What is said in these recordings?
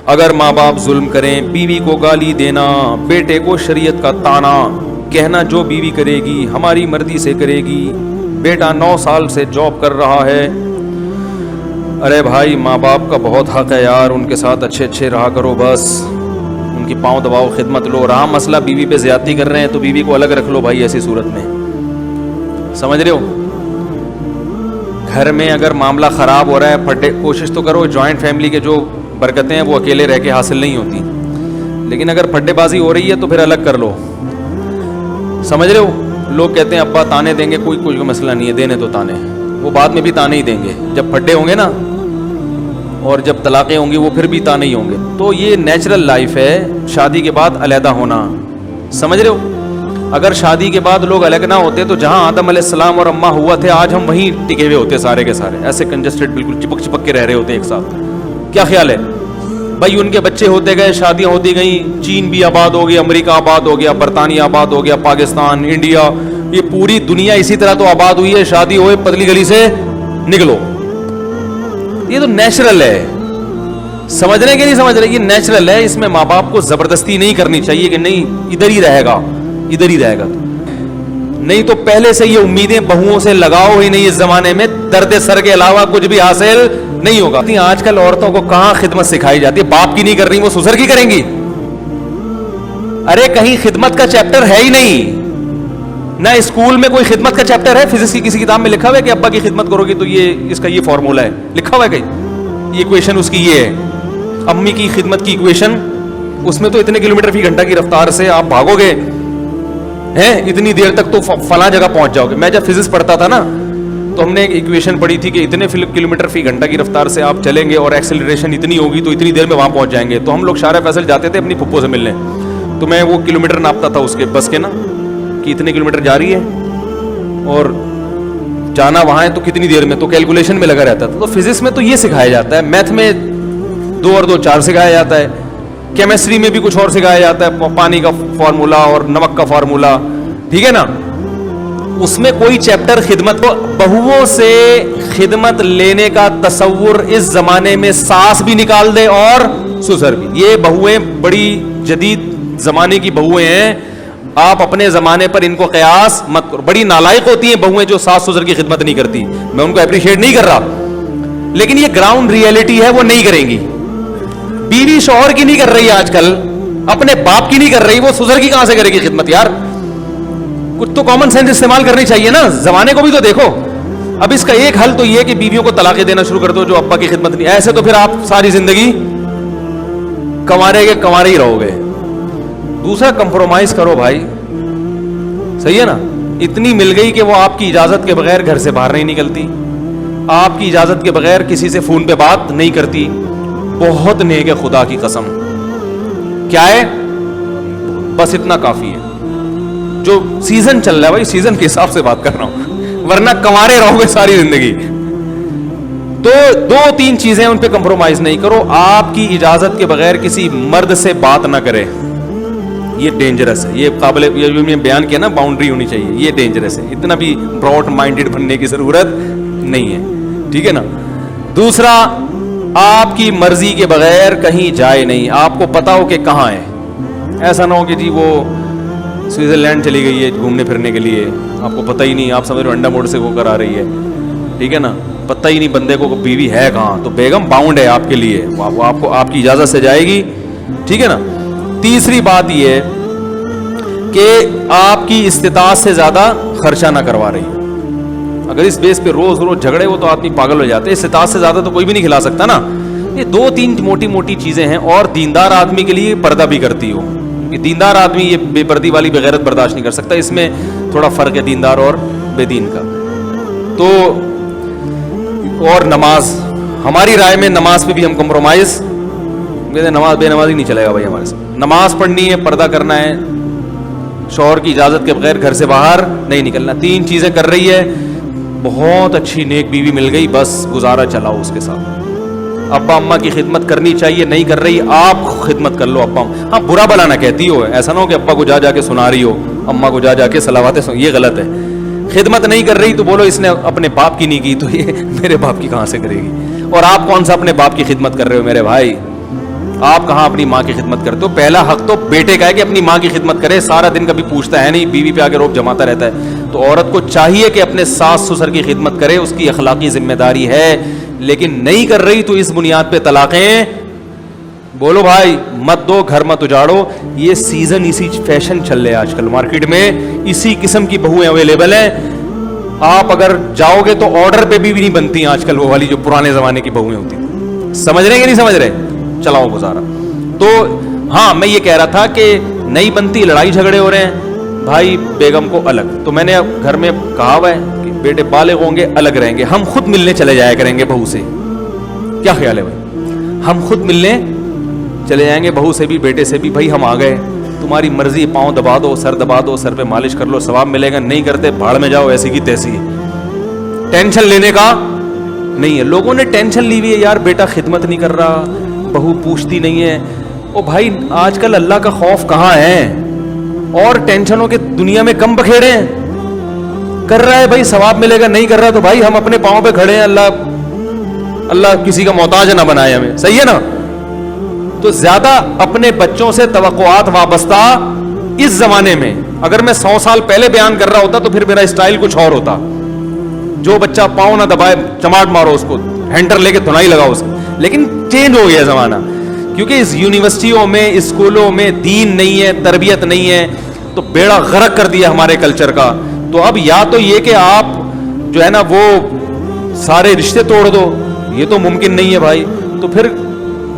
اگر ماں باپ ظلم کریں، بیوی کو گالی دینا، بیٹے کو شریعت کا طعنہ، کہنا جو بیوی کرے گی ہماری مرضی سے کرے گی، بیٹا 9 سال سے جاب کر رہا ہے۔ ارے بھائی ماں باپ کا بہت حق ہے یار، ان کے ساتھ اچھے رہا کرو، بس ان کی پاؤں دباؤ، خدمت لو۔ رہا مسئلہ بیوی پہ زیادتی کر رہے ہیں تو بیوی کو الگ رکھ لو بھائی، ایسی صورت میں سمجھ رہے ہو۔ گھر میں اگر معاملہ خراب ہو رہا ہے، پھٹے کوشش تو کرو، جوائنٹ فیملی کے جو برکتیں ہیں وہ اکیلے رہ کے حاصل نہیں ہوتی، لیکن اگر پھٹے بازی ہو رہی ہے تو پھر الگ کر لو، سمجھ رہے ہو۔ لوگ کہتے ہیں ابا تانے دیں گے، کوئی مسئلہ نہیں ہے، دینے تو تانے، وہ بعد میں بھی تانے ہی دیں گے، جب پھٹے ہوں گے نا اور جب طلاقیں ہوں گی وہ پھر بھی تانے ہی ہوں گے۔ تو یہ نیچرل لائف ہے، شادی کے بعد علیحدہ ہونا، سمجھ رہے ہو۔ اگر شادی کے بعد لوگ الگ نہ ہوتے تو جہاں آدم علیہ السلام اور اماں ہوا تھے، آج ہم وہیں ٹکے ہوئے ہوتے سارے کے سارے، ایسے کنجسٹڈ بالکل چپک کے رہ رہے ہوتے ایک ساتھ۔ کیا خیال ہے بھائی؟ ان کے بچے ہوتے گئے، شادیاں ہوتی گئیں، چین بھی آباد ہو گیا، امریکہ آباد ہو گیا، برطانیہ آباد ہو گیا، پاکستان، انڈیا، یہ پوری دنیا اسی طرح تو آباد ہوئی ہے۔ شادی ہوئے پتلی گلی سے نکلو، یہ تو نیچرل ہے، سمجھ رہے کہ نہیں سمجھ رہے؟ یہ نیچرل ہے، اس میں ماں باپ کو زبردستی نہیں کرنی چاہیے کہ نہیں ادھر ہی رہے گا، ادھر ہی رہے گا، نہیں تو پہلے سے یہ امیدیں بہوؤں سے لگاؤ ہی نہیں، اس زمانے میں درد سر کے علاوہ کچھ بھی حاصل نہیں ہوگا۔ آج کل عورتوں کو کہاں خدمت سکھائی جاتی ہے؟ باپ کی نہیں کر رہی وہ سسر کی کریں گی؟ ارے کہیں خدمت کا چیپٹر ہے ہی نہیں، نہ اسکول میں کوئی خدمت کا چیپٹر ہے۔ فزکس کی کسی کتاب میں لکھا ہوا ہے کہ ابا کی خدمت کرو گی تو یہ اس کا یہ فارمولا ہے، لکھا ہوا ہے کہیں؟ یہ ایکویشن اس کی یہ ہے، امی کی خدمت کی ایکویشن، اس میں تو اتنے کلومیٹر فی گھنٹہ کی رفتار سے آپ بھاگو گے ہیں اتنی دیر تک تو فلاں جگہ پہنچ جاؤ گے۔ میں جب فزکس پڑھتا تھا نا تو ہم نے ایک ایکویشن پڑھی تھی کہ اتنے کلومیٹر فی گھنٹہ کی رفتار سے آپ چلیں گے اور ایکسلریشن اتنی ہوگی تو اتنی دیر میں وہاں پہنچ جائیں گے۔ تو ہم لوگ شارع فیصل جاتے تھے اپنی پھپھو سے ملنے، تو میں وہ کلومیٹر ناپتا تھا اس کے بس کے نا، کہ اتنے کلومیٹر جا رہی ہے اور جانا وہاں ہے تو کتنی دیر میں، تو کیلکولیشن میں لگا رہتا تھا۔ تو فزکس میں تو یہ سکھایا جاتا ہے، میتھ میں 2 اور 2 4 سکھایا جاتا ہے، کیمسٹری میں بھی کچھ اور سکھایا جاتا ہے، پانی کا فارمولا اور نمک کا فارمولا، ٹھیک ہے نا۔ اس میں کوئی چیپٹر خدمت کو، بہوؤں سے خدمت لینے کا تصور اس زمانے میں ساس بھی نکال دے اور سسر بھی۔ یہ بہویں بڑی جدید زمانے کی بہویں ہیں، آپ اپنے زمانے پر ان کو قیاس مت کرو۔ بڑی نالائق ہوتی ہیں بہویں جو ساس سسر کی خدمت نہیں کرتی، میں ان کو اپریشیٹ نہیں کر رہا، لیکن یہ گراؤنڈ ریئلٹی ہے، وہ نہیں کریں گی۔ بیوی شوہر کی نہیں کر رہی آج کل، اپنے باپ کی نہیں کر رہی، وہ سسر کی کہاں سے کرے گی خدمت یار؟ کچھ تو کامن سینس استعمال کرنی چاہیے نا، زمانے کو بھی تو دیکھو۔ اب اس کا ایک حل تو یہ کہ بیویوں کو طلاقیں دینا شروع کر دو جو ابا کی خدمت نہیں، ایسے تو پھر آپ ساری زندگی کنوارے ہی رہو گے۔ دوسرا کمپرومائز کرو بھائی، صحیح ہے نا۔ اتنی مل گئی کہ وہ آپ کی اجازت کے بغیر گھر سے باہر نہیں نکلتی، آپ کی اجازت کے بغیر کسی سے فون پہ بات نہیں کرتی، بہت نیک ہے خدا کی قسم۔ کیا ہے؟ بس اتنا کافی ہے۔ جو سیزن چل رہا ہے بھائی، سیزن کے حساب سے بات کر رہا ہوں، ورنہ کنوارے رہو گے ساری زندگی۔ تو 2-3 چیزیں ان پہ کمپرومائز نہیں کرو۔ آپ کی اجازت کے بغیر کسی مرد سے بات نہ کرے، یہ ڈینجرس ہے، یہ قابل، یہ جو میں بیان کیا نا باؤنڈری ہونی چاہیے، یہ ڈینجرس ہے، اتنا بھی براڈ مائنڈڈ بننے کی ضرورت نہیں ہے، ٹھیک ہے نا۔ دوسرا، آپ کی مرضی کے بغیر کہیں جائے نہیں، آپ کو پتا ہو کہ کہاں ہے، ایسا نہ ہو کہ جی وہ سوئٹزرلینڈ چلی گئی ہے گھومنے پھرنے کے لیے، آپ کو پتہ ہی نہیں، آپ سمجھ رہے انڈا موڑ سے وہ کر آ رہی ہے، ٹھیک ہے نا، پتہ ہی نہیں بندے کو بیوی ہے کہاں، تو بیگم باؤنڈ ہے آپ کے لیے، وہ آپ کو آپ کی اجازت سے جائے گی، ٹھیک ہے نا۔ تیسری بات یہ کہ آپ کی استطاعت سے زیادہ خرچہ نہ کروا رہی، اگر اس بیس پہ روز جھگڑے ہو تو آدمی پاگل ہو جاتے، استطاعت سے زیادہ تو کوئی بھی نہیں کھلا سکتا نا۔ یہ 2-3 موٹی چیزیں ہیں، اور دیندار آدمی کے لیے پردہ بھی کرتی ہو، کہ دیندار آدمی یہ بے پردی والی بغیرت برداشت نہیں کر سکتا، اس میں تھوڑا فرق ہے دیندار اور بے دین کا۔ تو اور نماز، ہماری رائے میں نماز پہ بھی ہم کمپرومائز، نماز بے نمازی نہیں چلے گا بھائی ہمارے ساتھ، نماز پڑھنی ہے، پردہ کرنا ہے، شوہر کی اجازت کے بغیر گھر سے باہر نہیں نکلنا۔ 3 چیزیں کر رہی ہے، بہت اچھی نیک بیوی مل گئی، بس گزارا چلاؤ اس کے ساتھ۔ ابا اماں کی خدمت کرنی چاہیے، نہیں کر رہی آپ خدمت کر لو ابا، ہاں برا بلا نہ کہتی ہو، ایسا نہ ہو کہ ابا کو جا کے سنا رہی ہو، اماں کو جا کے صلواتیں سن، یہ غلط ہے۔ خدمت نہیں کر رہی تو بولو اس نے اپنے باپ کی نہیں کی تو یہ میرے باپ کی کہاں سے کرے گی، اور آپ کون سا اپنے باپ کی خدمت کر رہے ہو میرے بھائی، آپ کہاں اپنی ماں کی خدمت کرتے ہو؟ پہلا حق تو بیٹے کا ہے کہ اپنی ماں کی خدمت کرے. سارا دن کبھی پوچھتا ہے نہیں, بیوی پہ آگے روب جماتا رہتا ہے. تو عورت کو چاہیے کہ اپنے ساس سسر کی خدمت کرے, اس کی اخلاقی ذمہ داری ہے. لیکن نہیں کر رہی تو اس بنیاد پہ طلاقیں. بولو بھائی, مت دو, گھر مت اجاڑو. یہ سیزن, اسی فیشن چل رہے ہیں آج کل مارکیٹ میں, اسی قسم کی بہویں اویلیبل ہیں. آپ اگر جاؤ گے تو آرڈر پہ بھی نہیں بنتی آج کل وہ والی جو پرانے زمانے کی بہویں ہوتی تھیں. سمجھ رہے ہیں کہ نہیں سمجھ رہے؟ چلاؤ گزارا. تو ہاں, میں یہ کہہ رہا تھا کہ نہیں بنتی, لڑائی جھگڑے ہو رہے ہیں بھائی, بیگم کو الگ. تو میں نے گھر میں کہا ہوا ہے کہ بیٹے بالغ ہوں گے الگ رہیں گے, ہم خود ملنے چلے جایا کریں گے بہو سے. کیا خیال ہے بھائی؟ ہم خود ملنے چلے جائیں گے بہو سے بھی, بیٹے سے بھی. بھائی ہم آ گئے, تمہاری مرضی, پاؤں دبا دو, سر دبا دو, سر پہ مالش کر لو, ثواب ملے گا. نہیں کرتے بھاڑ میں جاؤ, ایسی کی تیسی. ٹینشن لینے کا نہیں ہے. لوگوں نے ٹینشن لی ہوئی ہے یار, بیٹا خدمت نہیں کر رہا, بہو پوچھتی نہیں ہے. او بھائی, آج کل اللہ کا خوف کہاں ہے؟ اور ٹینشنوں کے دنیا میں کم بکھیرے ہیں. کر رہا ہے بھائی, ثواب ملے گا. نہیں کر رہا تو بھائی ہم اپنے پاؤں پہ کھڑے ہیں. اللہ کسی کا محتاج نہ بنائے ہمیں. صحیح ہے نا؟ تو زیادہ اپنے بچوں سے توقعات وابستہ اس زمانے میں, اگر میں 100 سال پہلے بیان کر رہا ہوتا تو پھر میرا اسٹائل کچھ اور ہوتا. جو بچہ پاؤں نہ دبائے چماٹ مارو اس کو, ہینڈر لے کے دھنائی لگاؤ اس کو. لیکن چینج ہو گیا زمانہ, کیونکہ اس یونیورسٹیوں میں, اسکولوں میں دین نہیں ہے, تربیت نہیں ہے, تو بیڑا غرق کر دیا ہمارے کلچر کا. تو اب یا تو یہ کہ آپ جو ہے نا وہ سارے رشتے توڑ دو, یہ تو ممکن نہیں ہے بھائی. تو پھر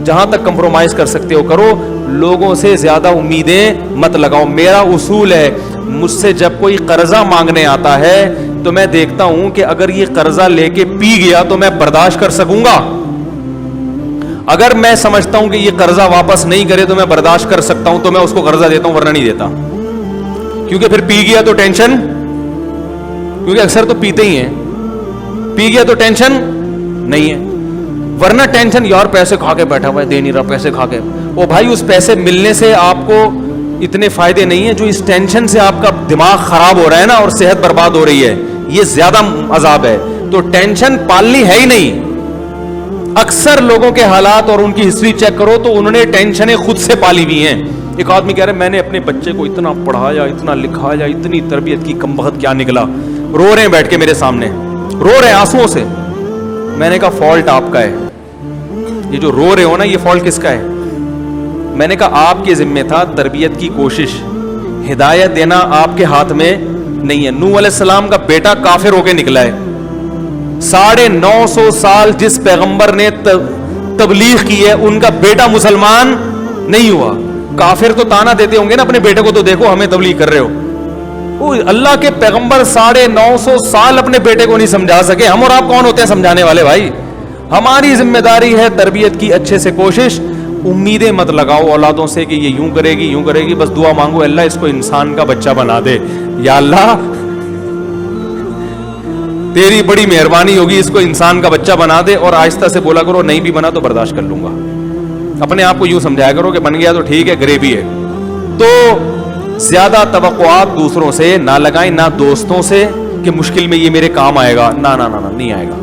جہاں تک کمپرومائز کر سکتے ہو کرو, لوگوں سے زیادہ امیدیں مت لگاؤ. میرا اصول ہے, مجھ سے جب کوئی قرضہ مانگنے آتا ہے تو میں دیکھتا ہوں کہ اگر یہ قرضہ لے کے پی گیا تو میں برداشت کر سکوں گا. اگر میں سمجھتا ہوں کہ یہ قرضہ واپس نہیں کرے تو میں برداشت کر سکتا ہوں, تو میں اس کو قرضہ دیتا ہوں, ورنہ نہیں دیتا. کیونکہ پھر پی گیا تو ٹینشن, کیونکہ اکثر تو پیتے ہی ہیں, پی گیا تو ٹینشن نہیں ہے. ورنہ ٹینشن, یار پیسے کھا کے بیٹھا ہوا ہے, دے نہیں رہا, پیسے کھا کے. او بھائی, اس پیسے ملنے سے آپ کو اتنے فائدے نہیں ہیں جو اس ٹینشن سے آپ کا دماغ خراب ہو رہا ہے نا, اور صحت برباد ہو رہی ہے, یہ زیادہ عذاب ہے. تو ٹینشن پالنی ہے ہی نہیں. اکثر لوگوں کے حالات اور ان کی ہسٹری چیک کرو تو انہوں نے ٹینشنیں خود سے پالی ہوئی ہیں. ایک آدمی کہہ رہے میں نے اپنے بچے کو اتنا پڑھایا, اتنا لکھایا, اتنی تربیت کی, کم وقت کیا نکلا. رو رہے ہیں بیٹھ کے میرے سامنے, رو رہے ہیں آنسوؤں سے. میں نے کہا فالٹ آپ کا ہے, یہ جو رو رہے ہو نا, یہ فالٹ کس کا ہے؟ میں نے کہا آپ کے ذمہ تھا تربیت کی کوشش, ہدایت دینا آپ کے ہاتھ میں نہیں ہے. نوح علیہ السلام کا بیٹا کافر ہو کے نکلا ہے. 950 سال جس پیغمبر نے تبلیغ کی ہے, ان کا بیٹا مسلمان نہیں ہوا. کافر تو تانا دیتے ہوں گے نا اپنے بیٹے کو, تو دیکھو ہمیں تبلیغ کر رہے ہو. اللہ کے پیغمبر 950 سال اپنے بیٹے کو نہیں سمجھا سکے. ہم اور آپ کون ہوتے ہیں سمجھانے والے بھائی؟ ہماری ذمہ داری ہے تربیت کی اچھے سے کوشش. امیدیں مت لگاؤ اولادوں سے کہ یہ یوں کرے گی, یوں کرے گی. بس دعا مانگو, اللہ اس کو انسان کا بچہ بنا دے. یا اللہ تیری بڑی مہربانی ہوگی, اس کو انسان کا بچہ بنا دے. اور آہستہ سے بولا کرو نہیں بھی بنا تو برداشت کر لوں گا. اپنے آپ کو یوں سمجھایا کرو کہ بن گیا تو ٹھیک ہے, گریوی ہے. تو زیادہ توقعات دوسروں سے نہ لگائیں, نہ دوستوں سے کہ مشکل میں یہ میرے کام آئے گا. نہ نہیں آئے گا.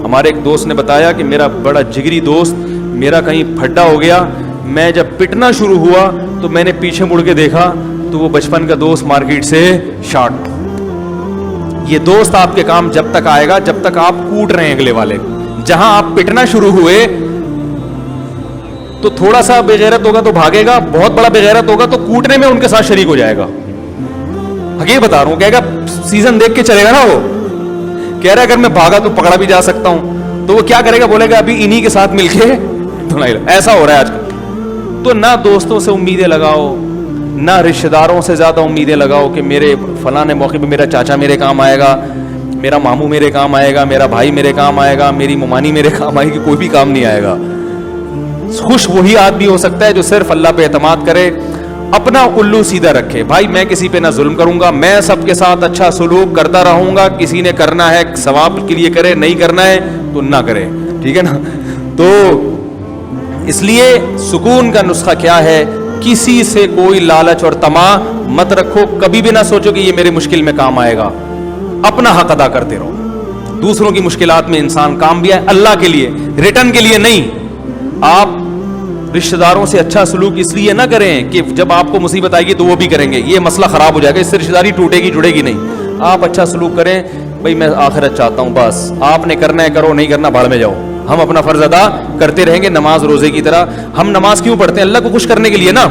ہمارے ایک دوست نے بتایا کہ میرا بڑا جگری دوست, میرا کہیں پھڈا ہو گیا, میں جب پٹنا شروع ہوا تو میں نے پیچھے مڑ کے دیکھا تو وہ بچپن کا دوست مارکیٹ سے شارٹ. یہ دوست آپ کے کام جب تک آئے گا جب تک آپ کوٹ رہے ہیں اگلے والے. جہاں آپ پٹنا شروع ہوئے تو تھوڑا سا بے غیرت ہوگا تو بھاگے گا, بہت بڑا بے غیرت ہوگا تو کوٹنے میں ان کے ساتھ شریک ہو جائے گا. حقیقت بتا رہا ہوں, کہے گا سیزن دیکھ کے چلے گا نا. وہ کہہ رہا ہے اگر میں بھاگا تو پکڑا بھی جا سکتا ہوں, تو وہ کیا کرے گا, بولے گا ابھی انہی کے ساتھ مل کے. ایسا ہو رہا ہے آج کل. تو نہ دوستوں سے امیدیں لگاؤ, نہ رشتہ داروں سے زیادہ امیدیں لگاؤ کہ میرے فلاں موقع پہ میرا چاچا میرے کام آئے گا, میرا ماموں میرے کام آئے گا, میرا بھائی میرے کام آئے گا, میری ممانی میرے کام آئے گی. کوئی بھی کام نہیں آئے گا. خوش وہی آدمی ہو سکتا ہے جو صرف اللہ پہ اعتماد کرے, اپنا الو سیدھا رکھے. بھائی میں کسی پہ نہ ظلم کروں گا, میں سب کے ساتھ اچھا سلوک کرتا رہوں گا. کسی نے کرنا ہے ثواب کے لیے کرے, نہیں کرنا ہے تو نہ کرے. ٹھیک ہے نا. تو اس لیے سکون کا نسخہ کیا ہے, کسی سے کوئی لالچ اور طمع مت رکھو. کبھی بھی نہ سوچو کہ یہ میرے مشکل میں کام آئے گا. اپنا حق ادا کرتے رہو. دوسروں کی مشکلات میں انسان کام بھی ہے اللہ کے لیے, ریٹرن کے لیے نہیں. آپ رشتہ داروں سے اچھا سلوک اس لیے نہ کریں کہ جب آپ کو مصیبت آئے گی تو وہ بھی کریں گے, یہ مسئلہ خراب ہو جائے گا, اس سے رشتہ داری ٹوٹے گی جڑے گی نہیں. آپ اچھا سلوک کریں, بھائی میں آخرت چاہتا ہوں, بس آپ نے کرنا ہے کرو, نہیں کرنا بھاڑ میں جاؤ. ہم اپنا فرض ادا کرتے رہیں گے نماز روزے کی طرح. ہم نماز کیوں پڑھتے ہیں؟ اللہ کو خوش کرنے کے لیے نا,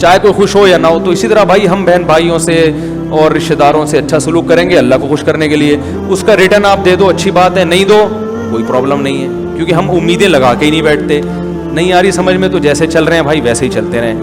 چاہے کوئی خوش ہو یا نہ ہو. تو اسی طرح بھائی ہم بہن بھائیوں سے اور رشتہ داروں سے اچھا سلوک کریں گے اللہ کو خوش کرنے کے لیے. اس کا ریٹرن آپ دے دو, اچھی بات ہے, نہیں دو کوئی پرابلم نہیں ہے, کیونکہ ہم امیدیں لگا کے ہی نہیں بیٹھتے. نہیں آ رہی سمجھ میں تو جیسے چل رہے ہیں بھائی ویسے ہی چلتے رہیں.